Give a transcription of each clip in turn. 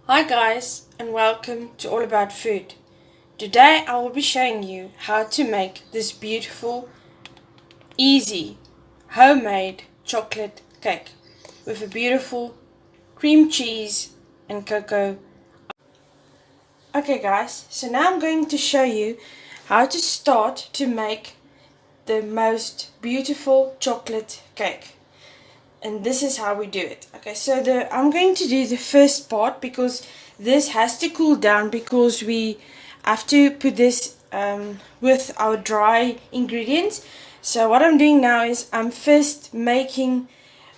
Hi guys, and welcome to All About Food. Today I will be showing you how to make this beautiful, easy, homemade chocolate cake with a beautiful cream cheese and cocoa. Okay guys, so now I'm going to show you how to start to make the most beautiful chocolate cake. And this is how we do it. Okay, so I'm going to do the first part because this has to cool down because we have to put this with our dry ingredients. So what I'm doing now is I'm first making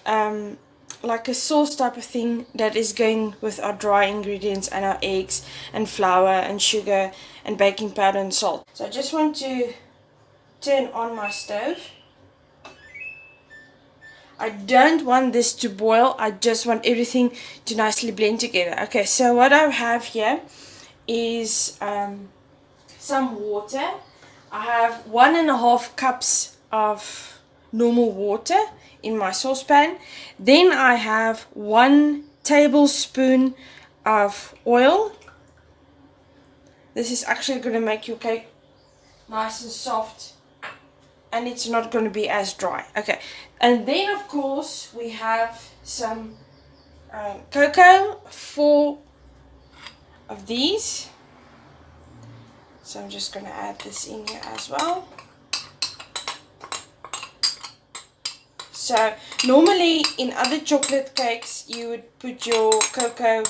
like a sauce type of thing that is going with our dry ingredients and our eggs and flour and sugar and baking powder and salt. So I just want to turn on my stove. I don't want this to boil, I just want everything to nicely blend together. Okay, so what I have here is some water. I have 1.5 cups of normal water in my saucepan. Then I have 1 tablespoon of oil. This is actually going to make your cake nice and soft, and it's not going to be as dry. Okay, and then of course we have some cocoa, 4 of these. So I'm just going to add this in here as well. So normally in other chocolate cakes you would put your cocoa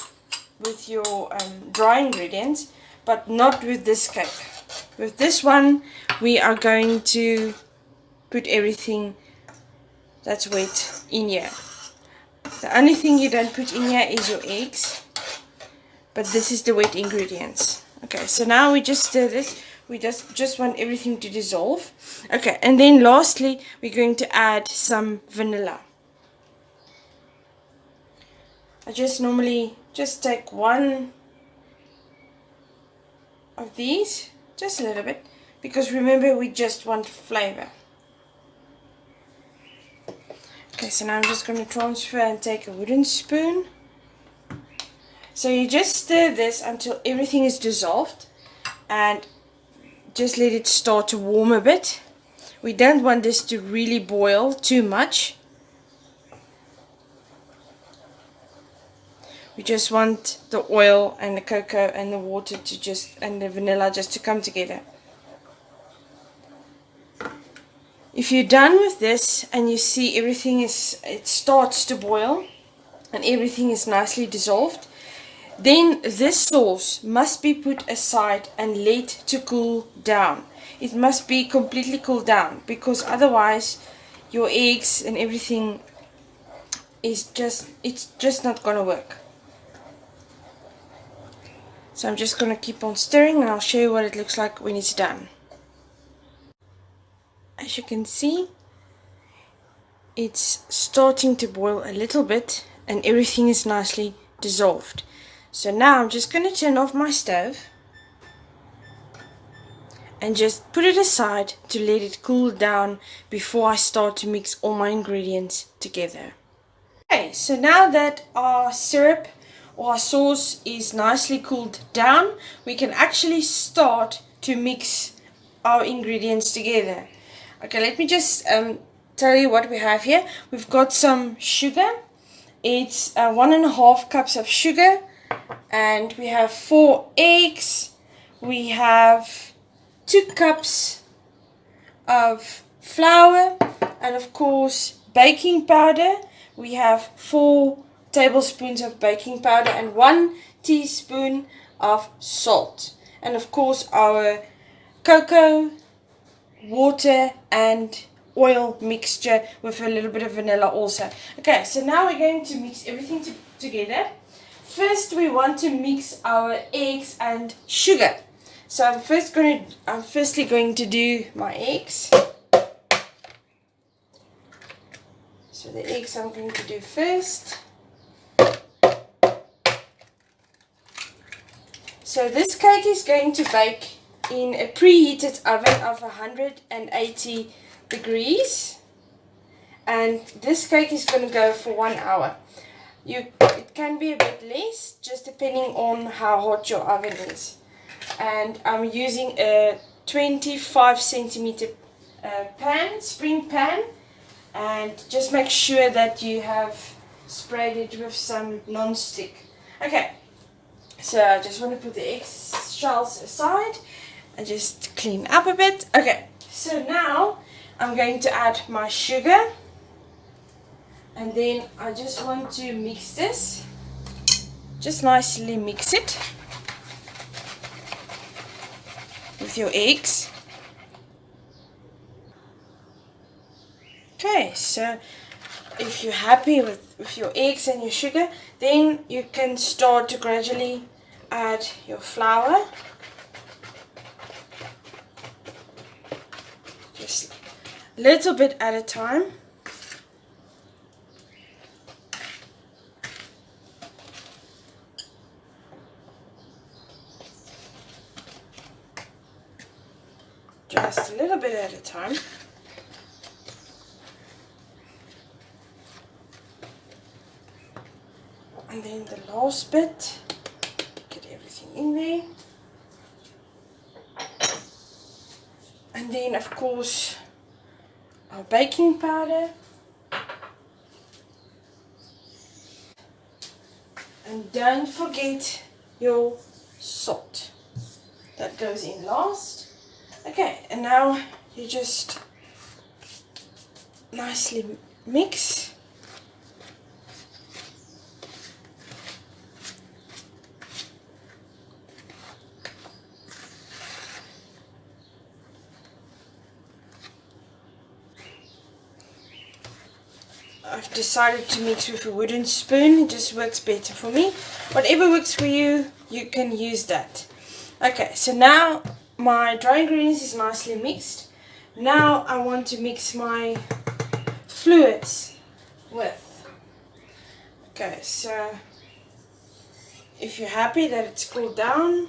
with your dry ingredients, but not with this cake. With this one we are going to put everything that's wet in here. The only thing you don't put in here is your eggs, but this is the wet ingredients. Okay, so now we just stir this. We just want everything to dissolve. Okay, and then lastly we're going to add some vanilla. I just normally just take 1 of these, just a little bit, because remember we just want flavor. Okay, so now I'm just going to transfer and take a wooden spoon. So you just stir this until everything is dissolved and just let it start to warm a bit. We don't want this to really boil too much. We just want the oil and the cocoa and the water and the vanilla just to come together. If you're done with this and you see it starts to boil and everything is nicely dissolved, then this sauce must be put aside and let to cool down. It must be completely cooled down, because otherwise your eggs and everything it's just not gonna work. So I'm just gonna keep on stirring and I'll show you what it looks like when it's done. As you can see, it's starting to boil a little bit and everything is nicely dissolved. So now I'm just going to turn off my stove and just put it aside to let it cool down before I start to mix all my ingredients together. Okay, so now that our syrup or our sauce is nicely cooled down, we can actually start to mix our ingredients together. Okay, let me just tell you what we have here. We've got some sugar. It's 1.5 cups of sugar, and we have 4 eggs. We have 2 cups of flour, and of course baking powder. We have 4 tablespoons of baking powder and 1 teaspoon of salt, and of course our cocoa, water and oil mixture with a little bit of vanilla also. Okay, so now we're going to mix everything together. First we want to mix our eggs and sugar. So I'm firstly going to do my eggs. So the eggs I'm going to do first. So this cake is going to bake in a preheated oven of 180 degrees, and this cake is going to go for 1 hour. it can be a bit less, just depending on how hot your oven is. And I'm using a 25 centimeter spring pan, and just make sure that you have sprayed it with some non-stick. Okay, so I just want to put the eggshells aside and just clean up a bit. Okay, so now I'm going to add my sugar, and then I just want to mix this, just nicely mix it with your eggs. Okay, so if you're happy with your eggs and your sugar, then you can start to gradually add your flour. Just a little bit at a time. Just a little bit at a time. And then the last bit, get everything in there. And then of course our baking powder. And don't forget your salt. That goes in last. Okay, and now you just nicely mix. I've decided to mix with a wooden spoon. It just works better for me. Whatever works for you, you can use that. Okay, so now my dry ingredients is nicely mixed. Now I want to mix my fluids with. Okay, so if you're happy that it's cooled down,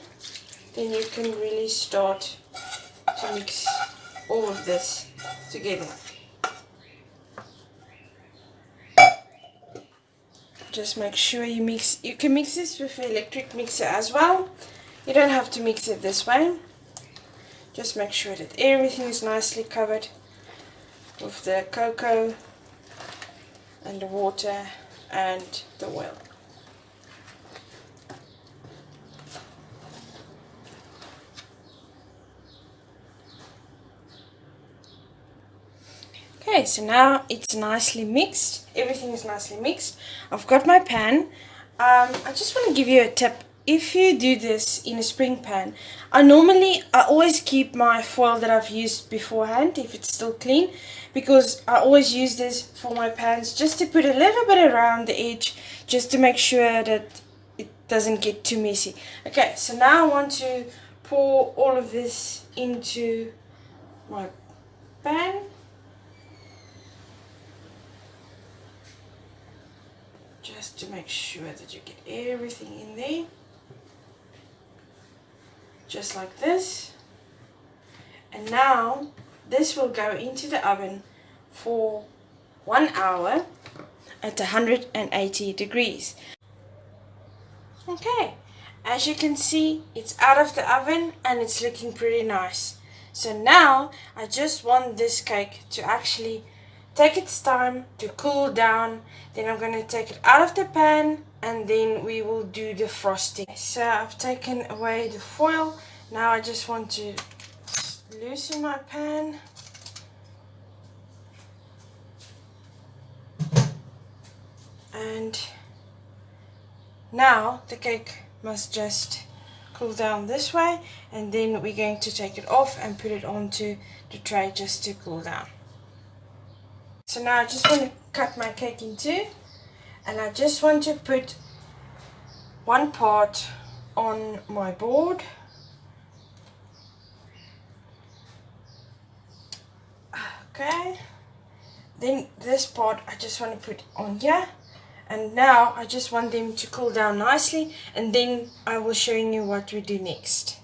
then you can really start to mix all of this together. Just make sure you mix. You can mix this with an electric mixer as well. You don't have to mix it this way. Just make sure that everything is nicely covered with the cocoa and the water and the oil. Okay, so now it's nicely mixed. Everything is nicely mixed. I've got my pan. I just want to give you a tip. If you do this in a spring pan, I always keep my foil that I've used beforehand, if it's still clean, because I always use this for my pans just to put a little bit around the edge, just to make sure that it doesn't get too messy. Okay, so now I want to pour all of this into my pan. Just to make sure that you get everything in there. Just like this. And now this will go into the oven for 1 hour at 180 degrees. Okay, as you can see, it's out of the oven and it's looking pretty nice. So now I just want this cake to actually take its time to cool down. Then I'm going to take it out of the pan and then we will do the frosting. So I've taken away the foil. Now I just want to loosen my pan. And now the cake must just cool down this way, and then we're going to take it off and put it onto the tray just to cool down. So now I just want to cut my cake in two, and I just want to put one part on my board. Okay, then this part I just want to put on here, and now I just want them to cool down nicely, and then I will show you what we do next.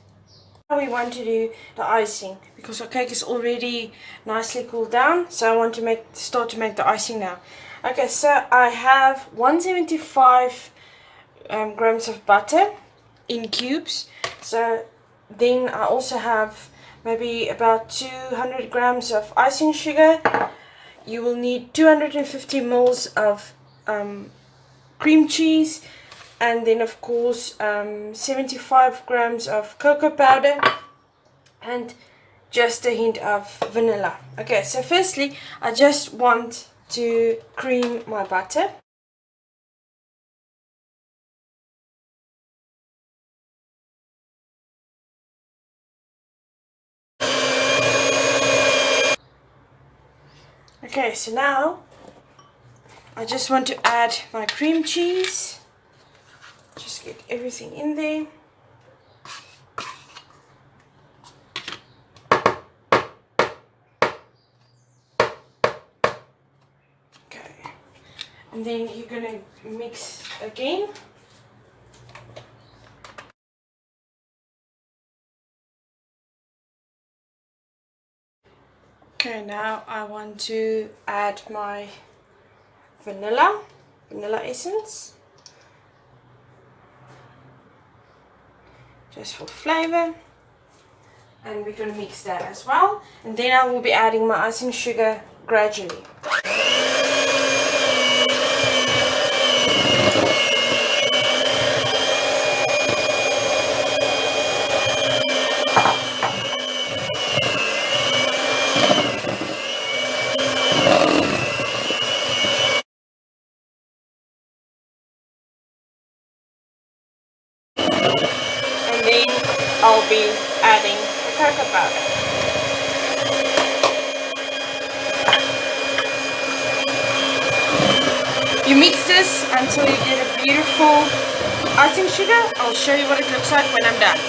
We want to do the icing because our cake is already nicely cooled down, so I want to start to make the icing now. Okay, so I have 175 grams of butter in cubes. So then I also have maybe about 200 grams of icing sugar. You will need 250 mils of cream cheese, and then of course 75 grams of cocoa powder and just a hint of vanilla. Okay, so firstly I just want to cream my butter. Okay, so now I just want to add my cream cheese. Just get everything in there. Okay, and then you're gonna mix again. Okay, now I want to add my vanilla essence, just for flavor, and we're going to mix that as well, and then I will be adding my icing sugar gradually. And then I'll be adding the cocoa powder. You mix this until you get a beautiful icing sugar. I'll show you what it looks like when I'm done.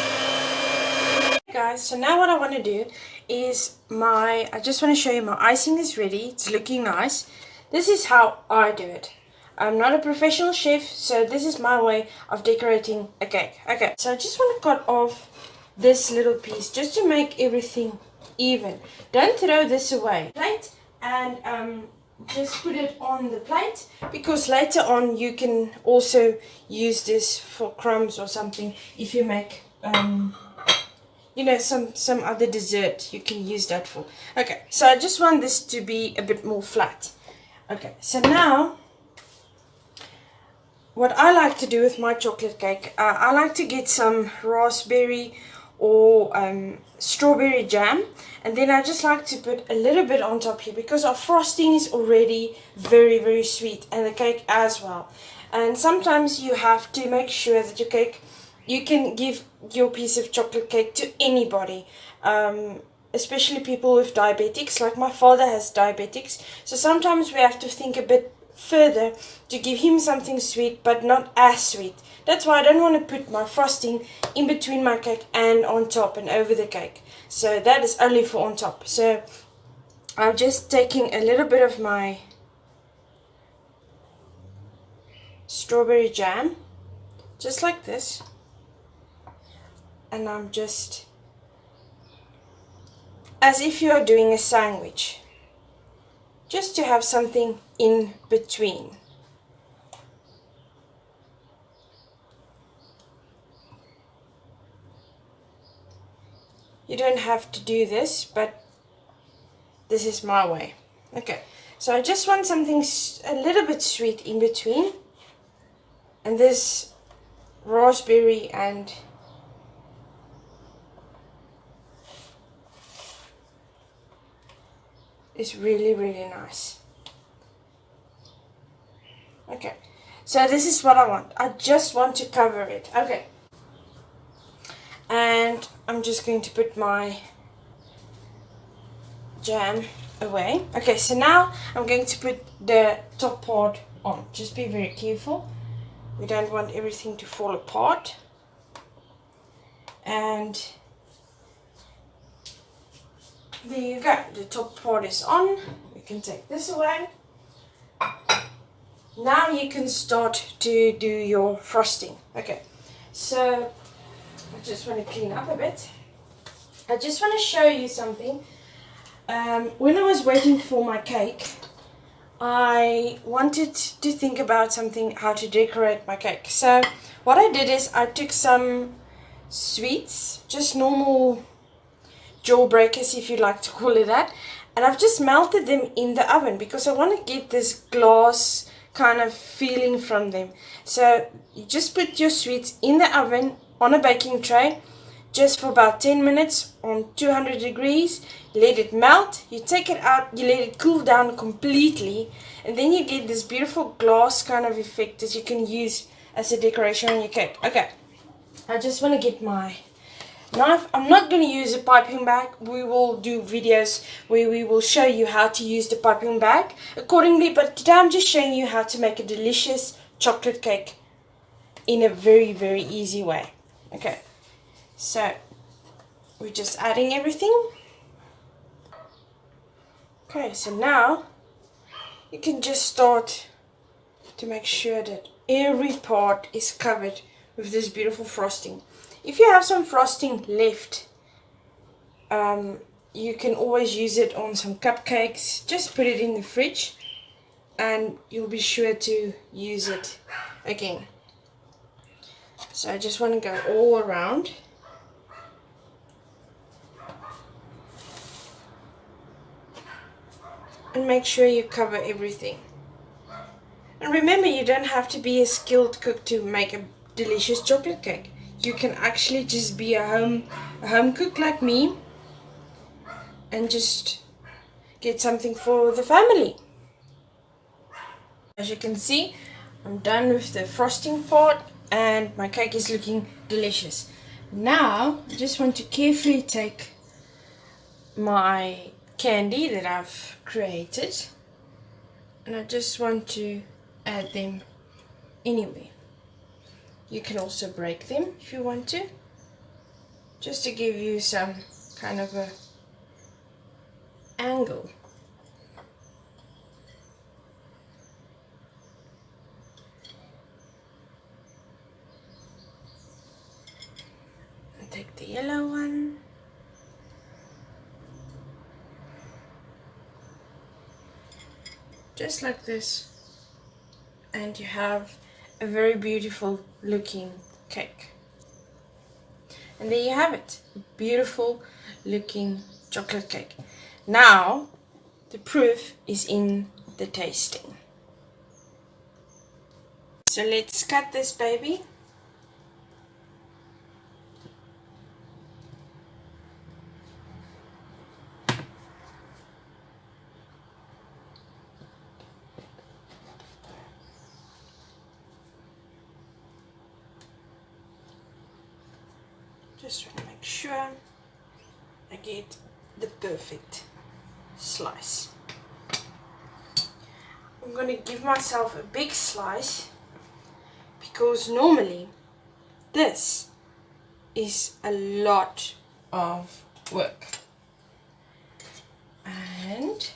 Okay guys, so now what I want to do is I just want to show you my icing is ready. It's looking nice. This is how I do it. I'm not a professional chef, so this is my way of decorating a cake. Okay, so I just want to cut off this little piece just to make everything even. Don't throw this away. Plate, and just put it on the plate, because later on you can also use this for crumbs or something. If you make you know, some other dessert, you can use that for. Okay, so I just want this to be a bit more flat. Okay, so now what I like to do with my chocolate cake, I like to get some raspberry or strawberry jam, and then I just like to put a little bit on top here, because our frosting is already very sweet, and the cake as well. And sometimes you have to make sure that your cake, you can give your piece of chocolate cake to anybody, especially people with diabetics. Like my father has diabetics, so sometimes we have to think a bit further to give him something sweet, but not as sweet. That's why I don't want to put my frosting in between my cake and on top and over the cake. So that is only for on top. So I'm just taking a little bit of my strawberry jam, just like this, and I'm just, as if you are doing a sandwich, just to have something in between. You don't have to do this, but this is my way. Okay, so I just want something a little bit sweet in between, and this raspberry and is really nice. Okay, so this is what I want. I just want to cover it. Okay, and I'm just going to put my jam away. Okay, so now I'm going to put the top part on. Just be very careful. We don't want everything to fall apart. And there you go. The top part is on. We can take this away. Now you can start to do your frosting. Okay, so I just want to clean up a bit. I just want to show you something. When I was waiting for my cake, I wanted to think about something, how to decorate my cake. So what I did is I took some sweets, just normal jawbreakers if you like to call it that, and I've just melted them in the oven because I want to get this glass kind of feeling from them. So you just put your sweets in the oven on a baking tray just for about 10 minutes on 200 degrees. Let it melt, you take it out, you let it cool down completely, and then you get this beautiful glass kind of effect that you can use as a decoration on your cake. Okay, I just want to get my knife. I'm not going to use a piping bag. We will do videos where we will show you how to use the piping bag accordingly, but today I'm just showing you how to make a delicious chocolate cake in a very, very easy way. Okay, so we're just adding everything. Okay, so now you can just start to make sure that every part is covered with this beautiful frosting. If you have some frosting left, you can always use it on some cupcakes. Just put it in the fridge and you'll be sure to use it again. So I just want to go all around. And make sure you cover everything. And remember, you don't have to be a skilled cook to make a delicious chocolate cake. You can actually just be a home cook like me and just get something for the family. As you can see, I'm done with the frosting part and my cake is looking delicious. Now I just want to carefully take my candy that I've created and I just want to add them anyway. You can also break them if you want to, just to give you some kind of a angle. And take the yellow one. Just like this, and you have a very beautiful looking cake. And there you have it, a beautiful looking chocolate cake. Now the proof is in the tasting. So let's cut this baby. Just want to make sure I get the perfect slice. I'm going to give myself a big slice because normally this is a lot of work. And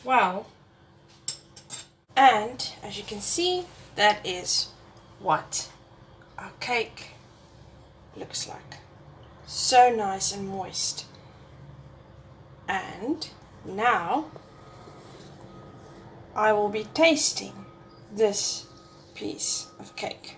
well, and as you can see, that is what our cake looks like. So nice and moist. And now I will be tasting this piece of cake.